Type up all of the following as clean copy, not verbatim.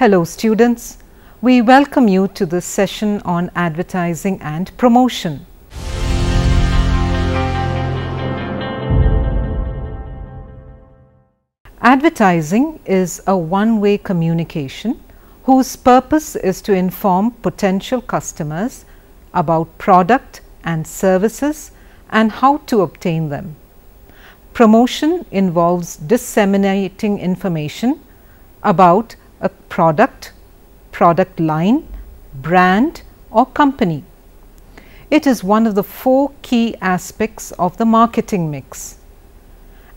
Hello students, we welcome you to this session on advertising and promotion. Advertising is a one-way communication whose purpose is to inform potential customers about product and services and how to obtain them. Promotion involves disseminating information about a product, product line, brand or company. It is one of the four key aspects of the marketing mix.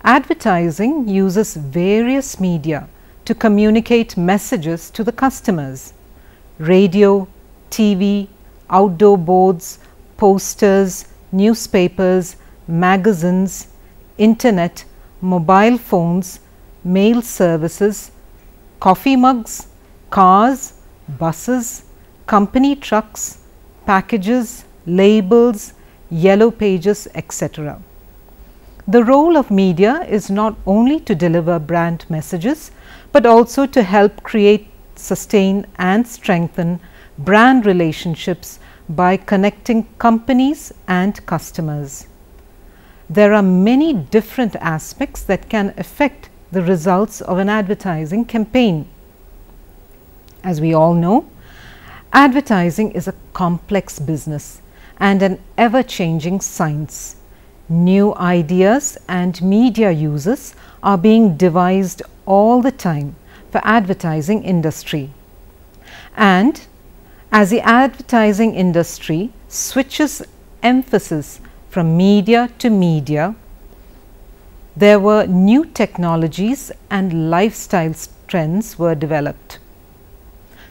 Advertising uses various media to communicate messages to the customers: radio, TV, outdoor boards, posters, newspapers, magazines, internet, mobile phones, mail services, coffee mugs, cars, buses, company trucks, packages, labels, yellow pages, etc. The role of media is not only to deliver brand messages, but also to help create, sustain and strengthen brand relationships by connecting companies and customers. There are many different aspects that can affect the results of an advertising campaign. As we all know, advertising is a complex business and an ever-changing science. New ideas and media uses are being devised all the time for advertising industry. And as the advertising industry switches emphasis from media to media, there were new technologies and lifestyle trends were developed.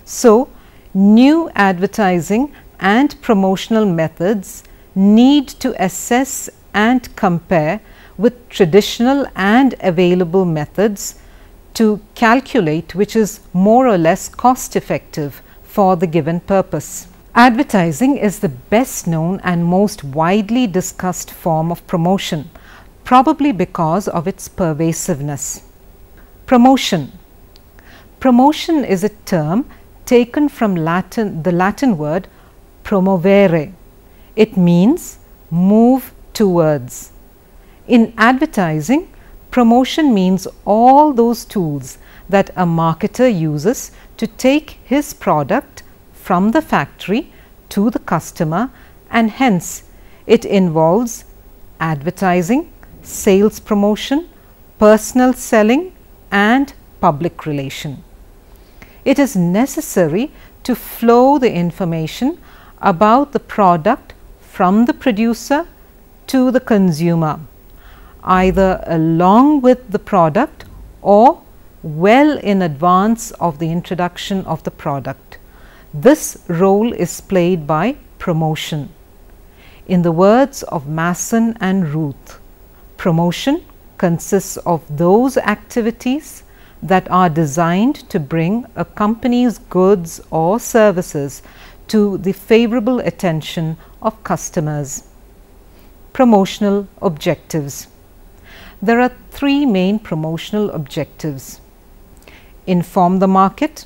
So, new advertising and promotional methods need to assess and compare with traditional and available methods to calculate which is more or less cost effective for the given purpose. Advertising is the best known and most widely discussed form of promotion, probably because of its pervasiveness. Promotion. Promotion is a term taken from the Latin word promovere. It means move towards. In advertising, promotion means all those tools that a marketer uses to take his product from the factory to the customer, and hence it involves advertising, sales promotion, personal selling and public relation. It is necessary to flow the information about the product from the producer to the consumer, either along with the product or well in advance of the introduction of the product. This role is played by promotion. In the words of Masson and Ruth, promotion consists of those activities that are designed to bring a company's goods or services to the favorable attention of customers. Promotional objectives. There are three main promotional objectives: inform the market,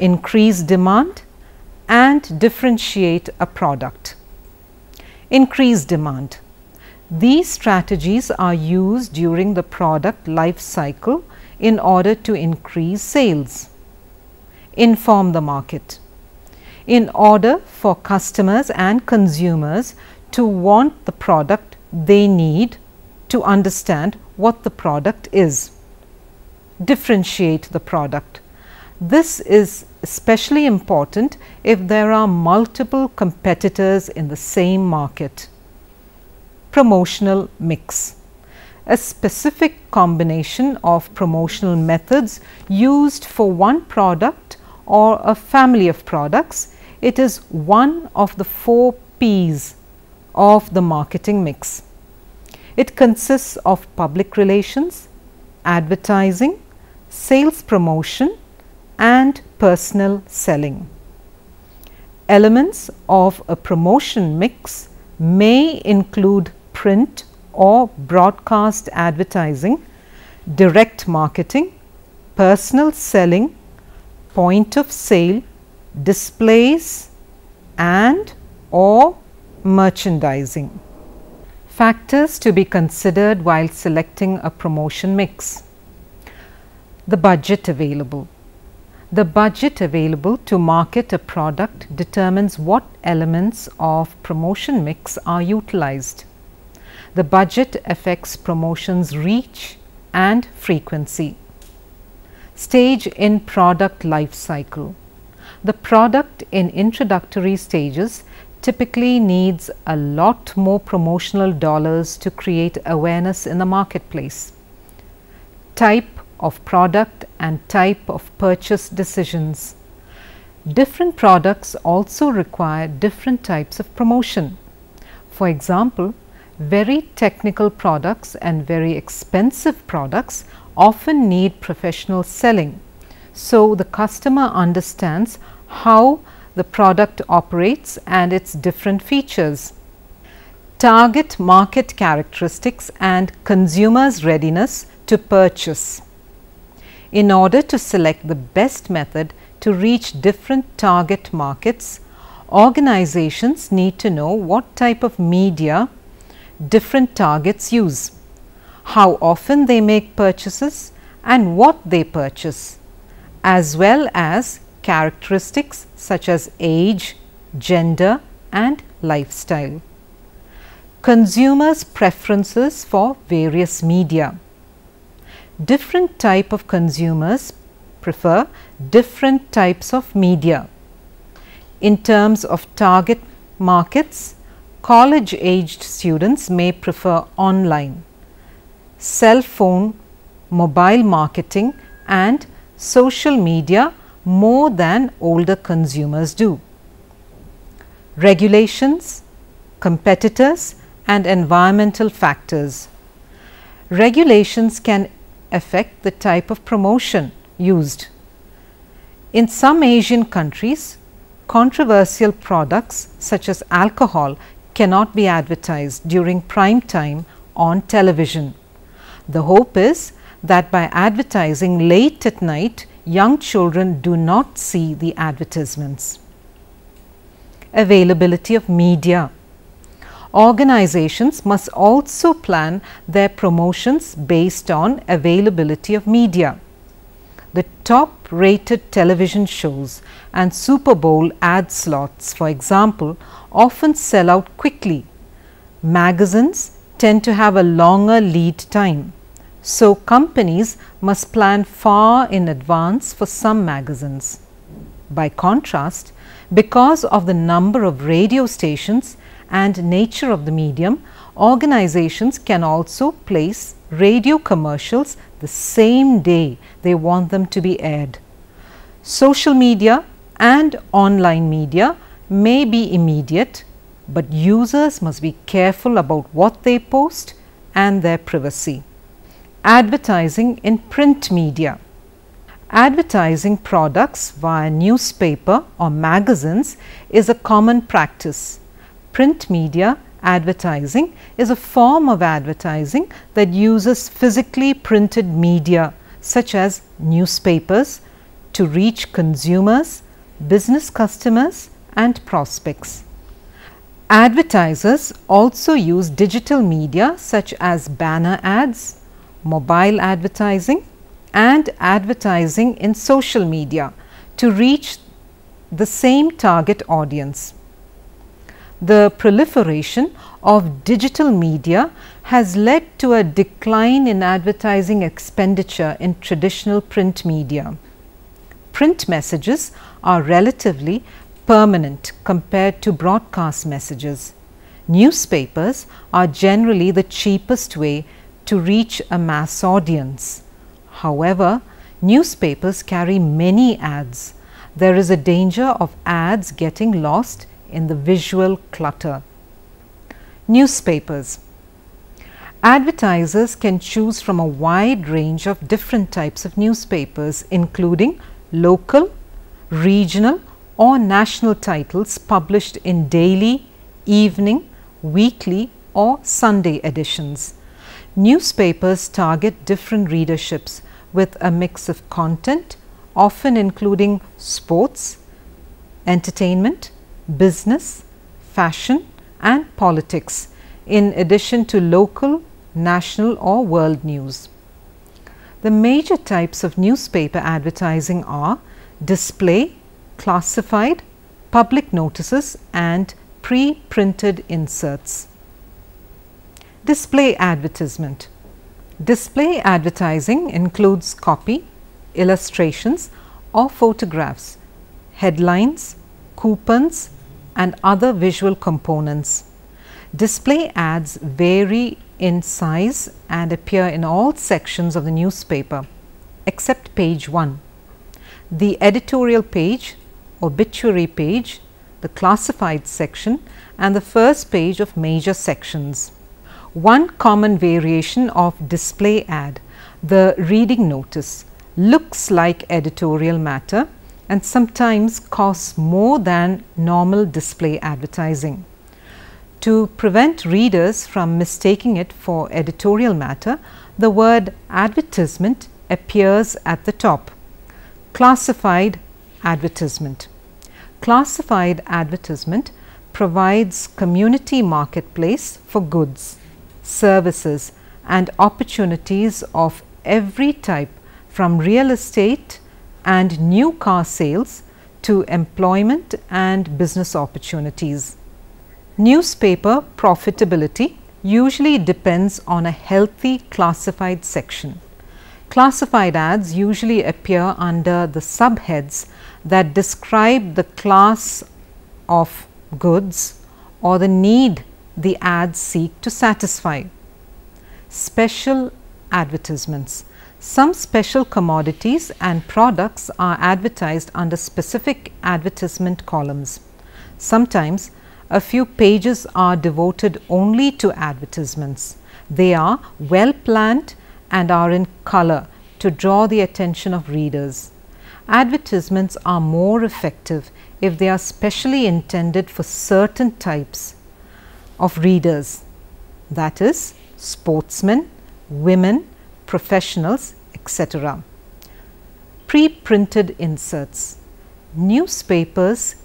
increase demand, and differentiate a product. Increase demand. These strategies are used during the product life cycle in order to increase sales. Inform the market. In order for customers and consumers to want the product, they need to understand what the product is. Differentiate the product. This is especially important if there are multiple competitors in the same market. Promotional mix. A specific combination of promotional methods used for one product or a family of products. It is one of the 4 P's of the marketing mix. It consists of public relations, advertising, sales promotion and personal selling. Elements of a promotion mix may include print or broadcast advertising, direct marketing, personal selling, point of sale, displays and/or merchandising. Factors to be considered while selecting a promotion mix. The budget available. The budget available to market a product determines what elements of promotion mix are utilized. The budget affects promotion's reach and frequency. Stage in product life cycle. The product in introductory stages typically needs a lot more promotional dollars to create awareness in the marketplace. Type of product and type of purchase decisions. Different products also require different types of promotion. For example, very technical products and very expensive products often need professional selling, so the customer understands how the product operates and its different features. Target market characteristics and consumers' readiness to purchase. In order to select the best method to reach different target markets, organizations need to know what type of media different targets use, how often they make purchases and what they purchase, as well as characteristics such as age, gender and lifestyle. Consumers' preferences for various media. Different type of consumers prefer different types of media. In terms of target markets, college-aged students may prefer online, cell phone, mobile marketing and social media more than older consumers do. Regulations, competitors and environmental factors. Regulations can affect the type of promotion used. In some Asian countries, controversial products such as alcohol cannot be advertised during prime time on television. The hope is that by advertising late at night, young children do not see the advertisements. Availability of media. Organizations must also plan their promotions based on availability of media. The top rated television shows and Super Bowl ad slots, for example, often sell out quickly. Magazines tend to have a longer lead time, so companies must plan far in advance for some magazines. By contrast, because of the number of radio stations and nature of the medium, organizations can also place radio commercials the same day they want them to be aired. Social media and online media may be immediate, but users must be careful about what they post and their privacy. Advertising in print media. Advertising products via newspaper or magazines is a common practice. Print media advertising is a form of advertising that uses physically printed media such as newspapers to reach consumers, business customers and prospects. Advertisers also use digital media such as banner ads, mobile advertising and advertising in social media to reach the same target audience. The proliferation of digital media has led to a decline in advertising expenditure in traditional print media. Print messages are relatively permanent compared to broadcast messages. Newspapers are generally the cheapest way to reach a mass audience. However, newspapers carry many ads. There is a danger of ads getting lost in the visual clutter. Newspapers. Advertisers can choose from a wide range of different types of newspapers, including local, regional or national titles published in daily, evening, weekly or Sunday editions. Newspapers target different readerships with a mix of content, often including sports, entertainment, business, fashion and politics, in addition to local, national or world news. The major types of newspaper advertising are display, classified, public notices and pre-printed inserts. Display advertisement. Display advertising includes copy, illustrations or photographs, headlines, coupons and other visual components. Display ads vary in size and appear in all sections of the newspaper except page 1, the editorial page, obituary page, the classified section and the first page of major sections. One common variation of display ad, the reading notice, looks like editorial matter and sometimes costs more than normal display advertising. To prevent readers from mistaking it for editorial matter, the word advertisement appears at the top. Classified advertisement. Classified advertisement provides community marketplace for goods, services and opportunities of every type, from real estate and new car sales to employment and business opportunities. Newspaper profitability usually depends on a healthy classified section. Classified ads usually appear under the subheads that describe the class of goods or the need the ads seek to satisfy. Special advertisements. Some special commodities and products are advertised under specific advertisement columns. Sometimes a few pages are devoted only to advertisements. They are well planned and are in color to draw the attention of readers. Advertisements are more effective if they are specially intended for certain types of readers, that is, sportsmen, women, professionals, etc. Pre-printed inserts. Newspapers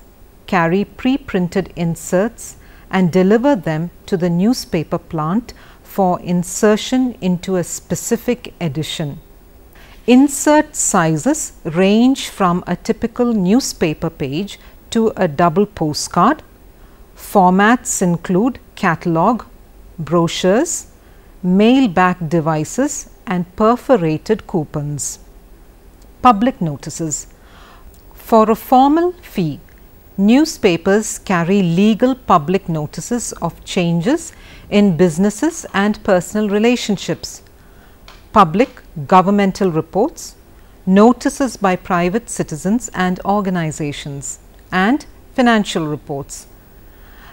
carry pre-printed inserts and deliver them to the newspaper plant for insertion into a specific edition. Insert sizes range from a typical newspaper page to a double postcard. Formats include catalog, brochures, mail-back devices and perforated coupons. Public notices. For a formal fee, newspapers carry legal public notices of changes in businesses and personal relationships, public governmental reports, notices by private citizens and organizations, and financial reports.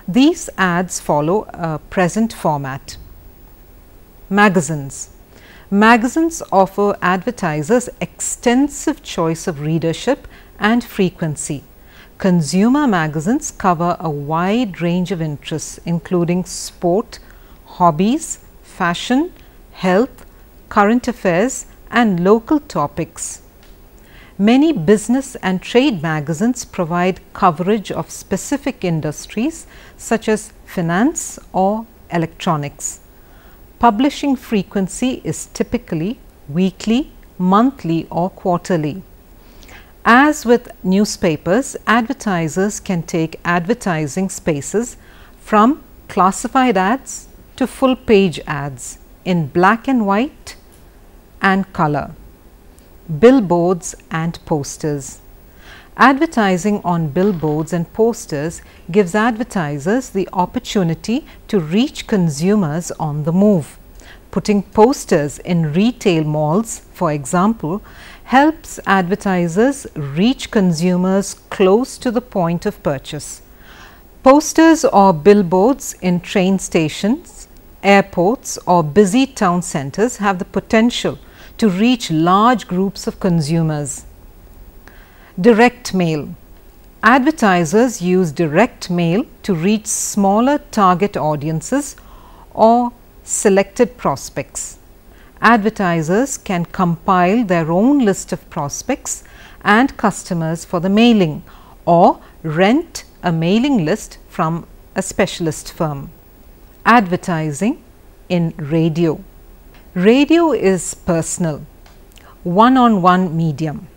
These ads follow a present format. Magazines. Magazines offer advertisers extensive choice of readership and frequency. Consumer magazines cover a wide range of interests including sport, hobbies, fashion, health, current affairs and local topics. Many business and trade magazines provide coverage of specific industries such as finance or electronics. Publishing frequency is typically weekly, monthly or quarterly. As with newspapers, advertisers can take advertising spaces from classified ads to full page ads in black and white and color, billboards and posters. Advertising on billboards and posters gives advertisers the opportunity to reach consumers on the move. Putting posters in retail malls, for example, helps advertisers reach consumers close to the point of purchase. Posters or billboards in train stations, airports or busy town centers have the potential to reach large groups of consumers. Direct mail. Advertisers use direct mail to reach smaller target audiences or selected prospects. Advertisers can compile their own list of prospects and customers for the mailing, or rent a mailing list from a specialist firm. Advertising in radio. Radio is personal, one-on-one medium.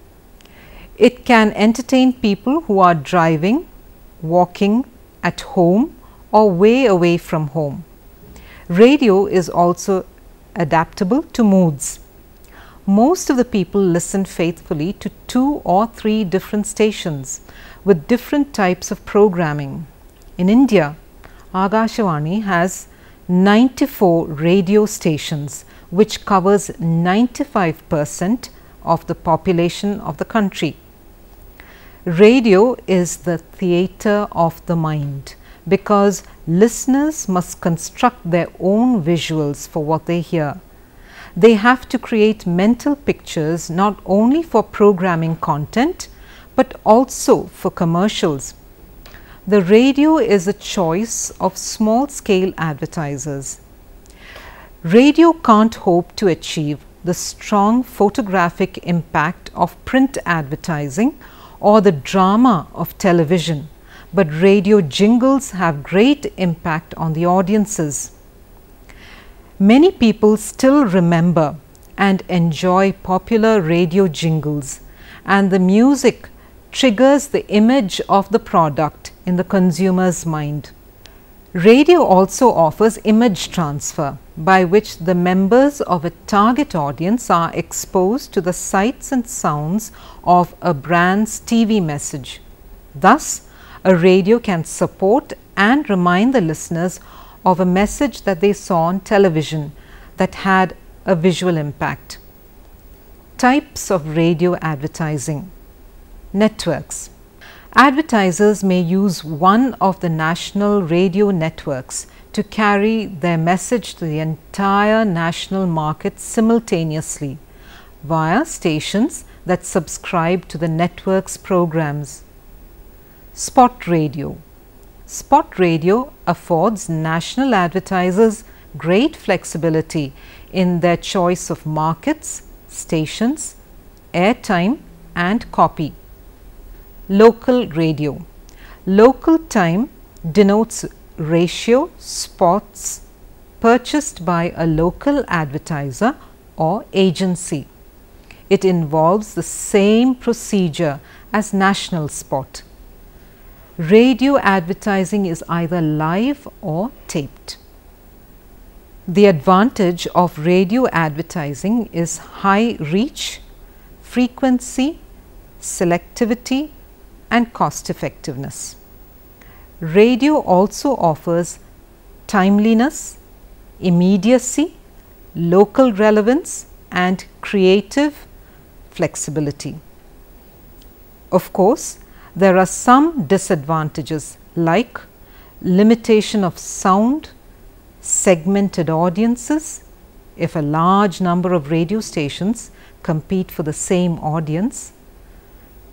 It can entertain people who are driving, walking, at home, or way away from home. Radio is also adaptable to moods. Most of the people listen faithfully to 2 or 3 different stations with different types of programming. In India, Akashvani has 94 radio stations, which covers 95% of the population of the country. Radio is the theatre of the mind, because listeners must construct their own visuals for what they hear. They have to create mental pictures not only for programming content, but also for commercials. The radio is a choice of small-scale advertisers. Radio can't hope to achieve the strong photographic impact of print advertising or the drama of television, but radio jingles have great impact on the audiences. Many people still remember and enjoy popular radio jingles, and the music triggers the image of the product in the consumer's mind. Radio also offers image transfer, by which the members of a target audience are exposed to the sights and sounds of a brand's TV message. Thus, a radio can support and remind the listeners of a message that they saw on television that had a visual impact. Types of radio advertising. Networks. Advertisers may use one of the national radio networks to carry their message to the entire national market simultaneously via stations that subscribe to the network's programs. Spot radio. Spot radio affords national advertisers great flexibility in their choice of markets, stations, airtime and copy. Local radio. Local time denotes ratio spots purchased by a local advertiser or agency. It involves the same procedure as national spot. Radio advertising is either live or taped. The advantage of radio advertising is high reach, frequency, selectivity, and cost effectiveness. Radio also offers timeliness, immediacy, local relevance, and creative flexibility. Of course, there are some disadvantages like limitation of sound, segmented audiences. If a large number of radio stations compete for the same audience,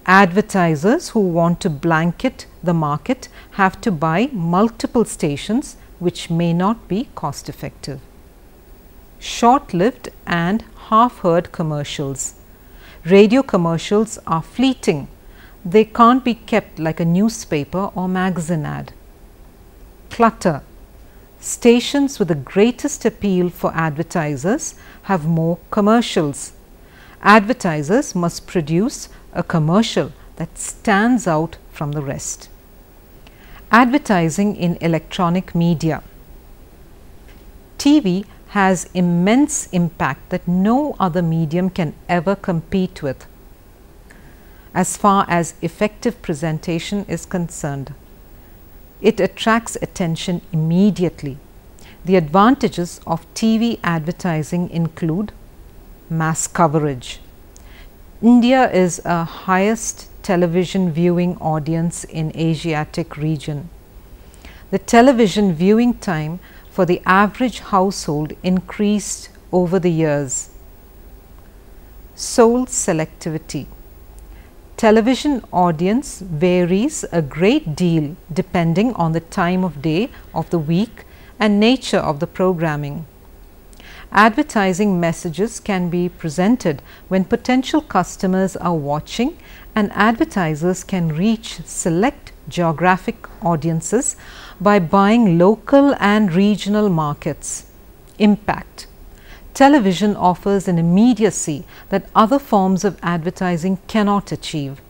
advertisers who want to blanket the market have to buy multiple stations, which may not be cost effective. Short-lived and half-heard commercials. Radio commercials are fleeting. They can't be kept like a newspaper or magazine ad. Clutter. Stations with the greatest appeal for advertisers have more commercials. Advertisers must produce a commercial that stands out from the rest. Advertising in electronic media. TV has immense impact that no other medium can ever compete with as far as effective presentation is concerned. It attracts attention immediately. The advantages of TV advertising include mass coverage. India is a highest television viewing audience in Asiatic region. The television viewing time for the average household increased over the years. Sole selectivity. Television audience varies a great deal depending on the time of day of the week and nature of the programming. Advertising messages can be presented when potential customers are watching, and advertisers can reach select geographic audiences by buying local and regional markets. Impact. Television offers an immediacy that other forms of advertising cannot achieve.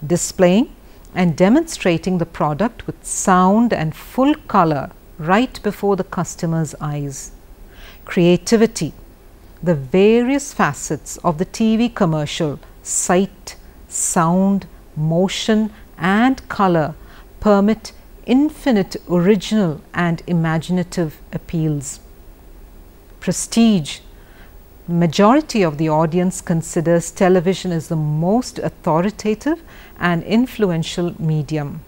Displaying and demonstrating the product with sound and full color right before the customer's eyes. Creativity. The various facets of the TV commercial, sight, sound, motion and color permit infinite original and imaginative appeals. Prestige. Majority of the audience considers television as the most authoritative and influential medium.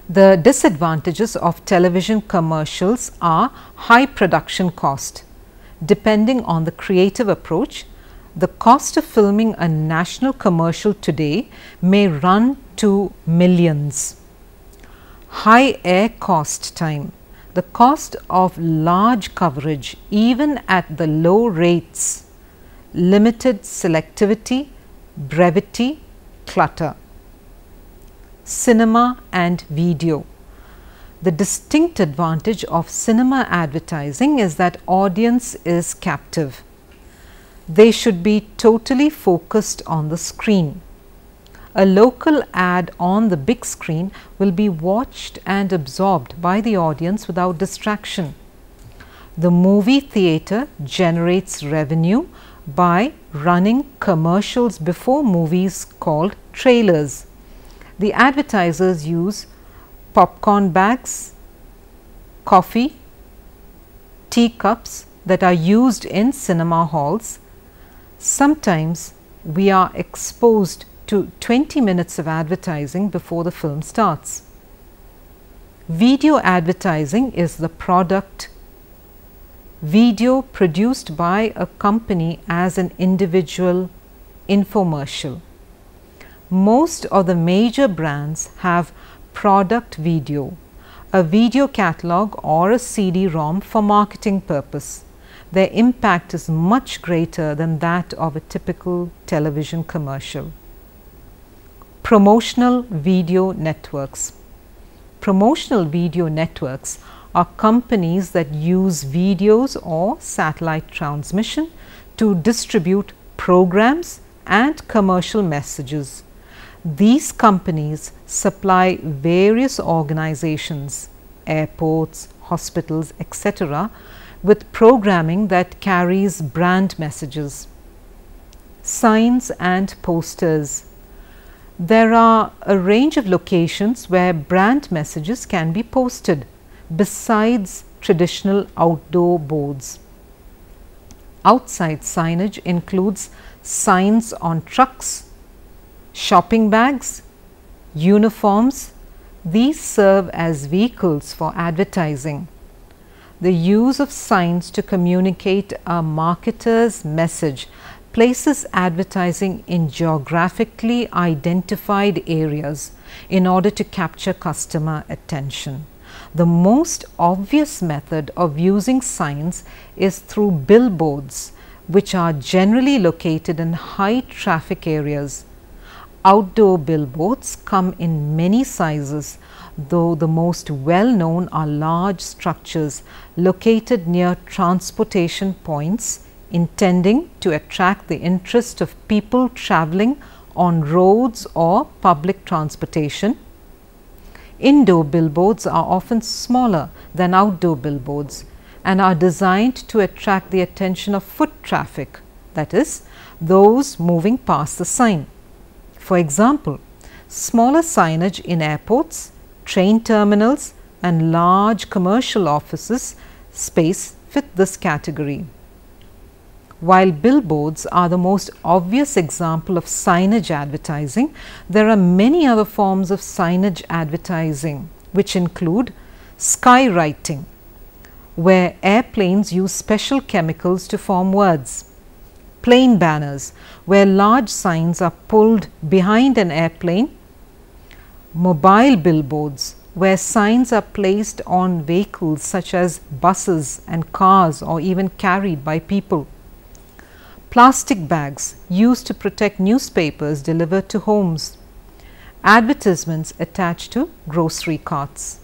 The disadvantages of television commercials are high production cost. Depending on the creative approach, the cost of filming a national commercial today may run to millions. High air cost time. The cost of large coverage even at the low rates, limited selectivity, brevity, clutter. Cinema and video. The distinct advantage of cinema advertising is that audience is captive. They should be totally focused on the screen. A local ad on the big screen will be watched and absorbed by the audience without distraction. The movie theater generates revenue by running commercials before movies called trailers. The advertisers use popcorn bags, coffee, teacups that are used in cinema halls. Sometimes we are exposed to 20 minutes of advertising before the film starts. Video advertising is the product video produced by a company as an individual infomercial. Most of the major brands have product video, a video catalog or a CD-ROM for marketing purpose. Their impact is much greater than that of a typical television commercial. Promotional video networks. Promotional video networks are companies that use videos or satellite transmission to distribute programs and commercial messages. These companies supply various organizations, airports, hospitals, etc., with programming that carries brand messages. Signs and posters. There are a range of locations where brand messages can be posted besides traditional outdoor boards. Outside signage includes signs on trucks, shopping bags, uniforms. These serve as vehicles for advertising. The use of signs to communicate a marketer's message places advertising in geographically identified areas in order to capture customer attention. The most obvious method of using signs is through billboards, which are generally located in high traffic areas. Outdoor billboards come in many sizes, though the most well-known are large structures located near transportation points, intending to attract the interest of people traveling on roads or public transportation. Indoor billboards are often smaller than outdoor billboards and are designed to attract the attention of foot traffic, that is, those moving past the sign. For example, smaller signage in airports, train terminals and large commercial offices space fit this category. While billboards are the most obvious example of signage advertising, there are many other forms of signage advertising, which include skywriting, where airplanes use special chemicals to form words; plane banners, where large signs are pulled behind an airplane; mobile billboards, where signs are placed on vehicles such as buses and cars or even carried by people. Plastic bags used to protect newspapers delivered to homes. Advertisements attached to grocery carts.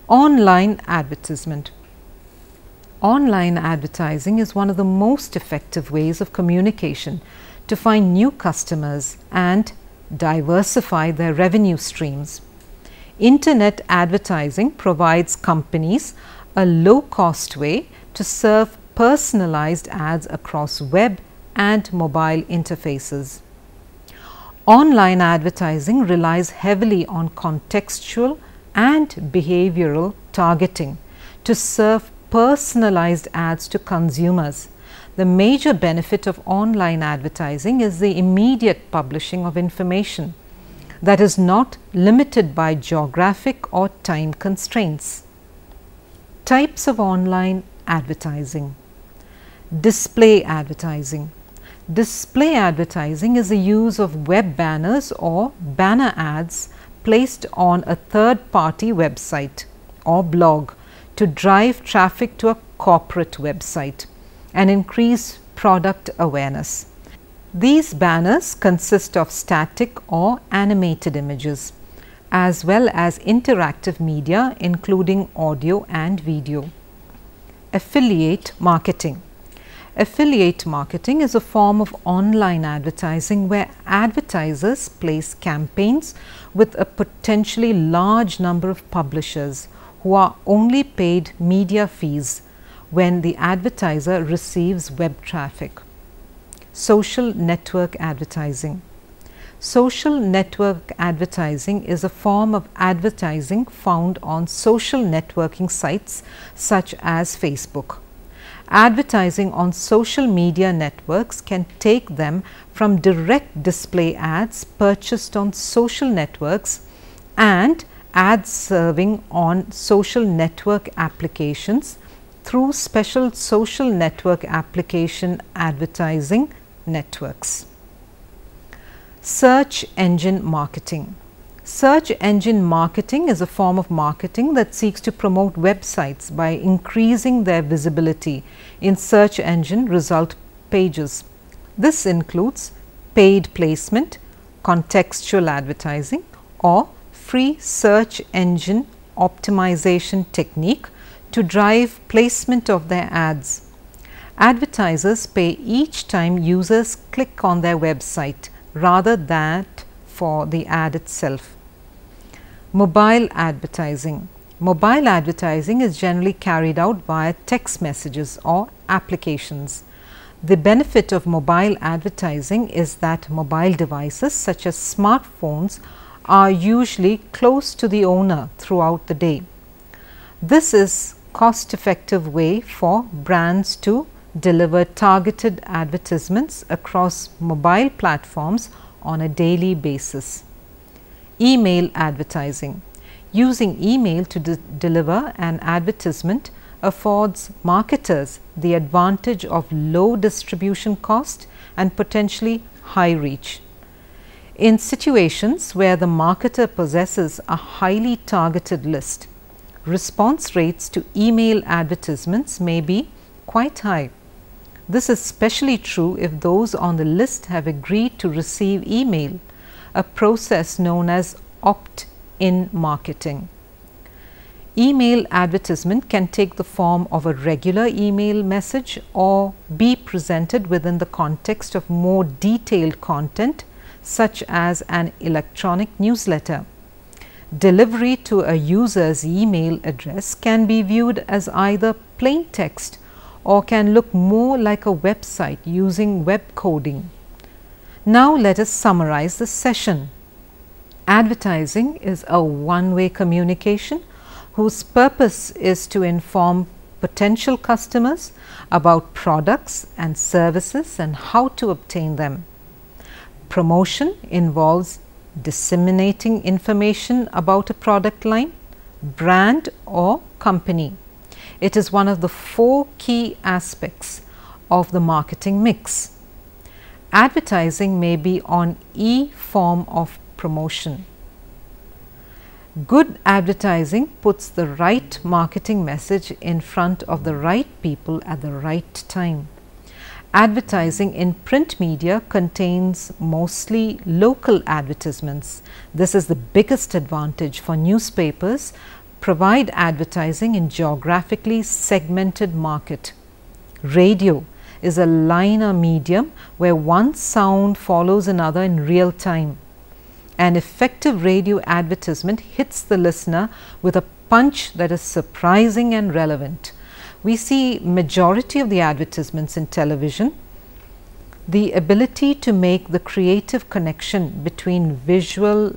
Online advertisement. Online advertising is one of the most effective ways of communication to find new customers and diversify their revenue streams. Internet advertising provides companies a low-cost way to serve personalized ads across web and mobile interfaces. Online advertising relies heavily on contextual and behavioral targeting to serve personalized ads to consumers. The major benefit of online advertising is the immediate publishing of information that is not limited by geographic or time constraints. Types of online advertising. Display advertising. Display advertising is the use of web banners or banner ads placed on a third-party website or blog to drive traffic to a corporate website and increase product awareness. These banners consist of static or animated images, as well as interactive media including audio and video. Affiliate marketing. Affiliate marketing is a form of online advertising where advertisers place campaigns with a potentially large number of publishers who are only paid media fees when the advertiser receives web traffic. Social network advertising. Social network advertising is a form of advertising found on social networking sites such as Facebook. Advertising on social media networks can take them from direct display ads purchased on social networks and ads serving on social network applications through special social network application advertising networks. Search engine marketing. Search engine marketing is a form of marketing that seeks to promote websites by increasing their visibility in search engine result pages. This includes paid placement, contextual advertising, or free search engine optimization technique to drive placement of their ads. Advertisers pay each time users click on their website rather than for the ad itself. Mobile advertising. Mobile advertising is generally carried out via text messages or applications. The benefit of mobile advertising is that mobile devices such as smartphones are usually close to the owner throughout the day. This is a cost-effective way for brands to deliver targeted advertisements across mobile platforms on a daily basis. Email advertising. Using email to deliver an advertisement affords marketers the advantage of low distribution cost and potentially high reach. In situations where the marketer possesses a highly targeted list, response rates to email advertisements may be quite high. This is especially true if those on the list have agreed to receive email, a process known as opt-in marketing. Email advertisement can take the form of a regular email message or be presented within the context of more detailed content such as an electronic newsletter. Delivery to a user's email address can be viewed as either plain text or can look more like a website using web coding. Now let us summarize the session. Advertising is a one-way communication whose purpose is to inform potential customers about products and services and how to obtain them. Promotion involves disseminating information about a product line, brand or company. It is one of the 4 key aspects of the marketing mix. Advertising may be on any form of promotion. Good advertising puts the right marketing message in front of the right people at the right time. Advertising in print media contains mostly local advertisements. This is the biggest advantage for newspapers. Provide advertising in geographically segmented market. Radio is a linear medium where one sound follows another in real time. An effective radio advertisement hits the listener with a punch that is surprising and relevant. We see majority of the advertisements in television. The ability to make the creative connection between visual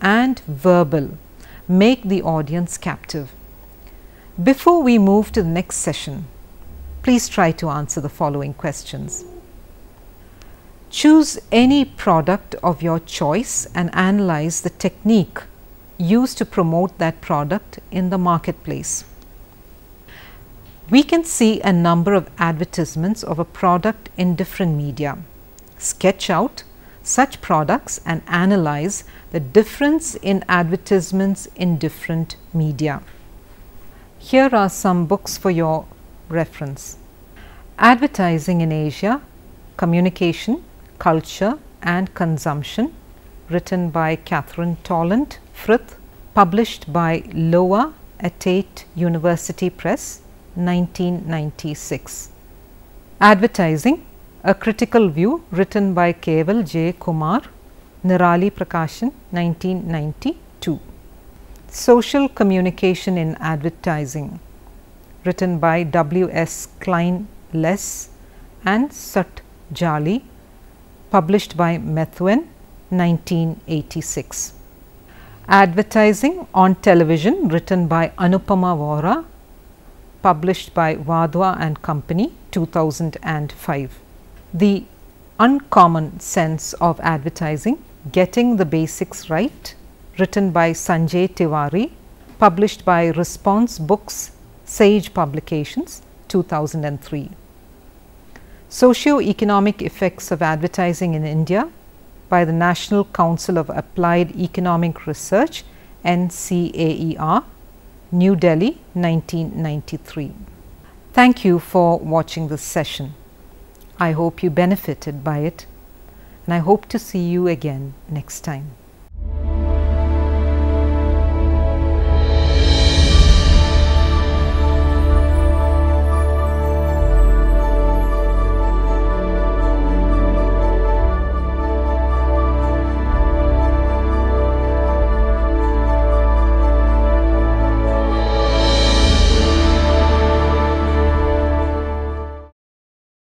and verbal make the audience captive. Before we move to the next session, please try to answer the following questions. Choose any product of your choice and analyze the technique used to promote that product in the marketplace. We can see a number of advertisements of a product in different media. Sketch out such products and analyze the difference in advertisements in different media. Here are some books for your reference. Advertising in Asia, Communication, Culture and Consumption, written by Catherine Tolland Frith, published by Lower Tate University Press, 1996. Advertising, A Critical View, written by Keval J. Kumar, Nirali Prakashan, 1992. Social Communication in Advertising, written by W. S. Klein Less and Sut Jali, published by Methuen, 1986. Advertising on Television, written by Anupama Vora, published by Wadhwa and Company, 2005. The Uncommon Sense of Advertising, Getting the Basics Right, written by Sanjay Tiwari, published by Response Books, Sage Publications, 2003. Socio-economic Effects of Advertising in India, by the National Council of Applied Economic Research, NCAER, New Delhi, 1993. Thank you for watching this session. I hope you benefited by it, and I hope to see you again next time.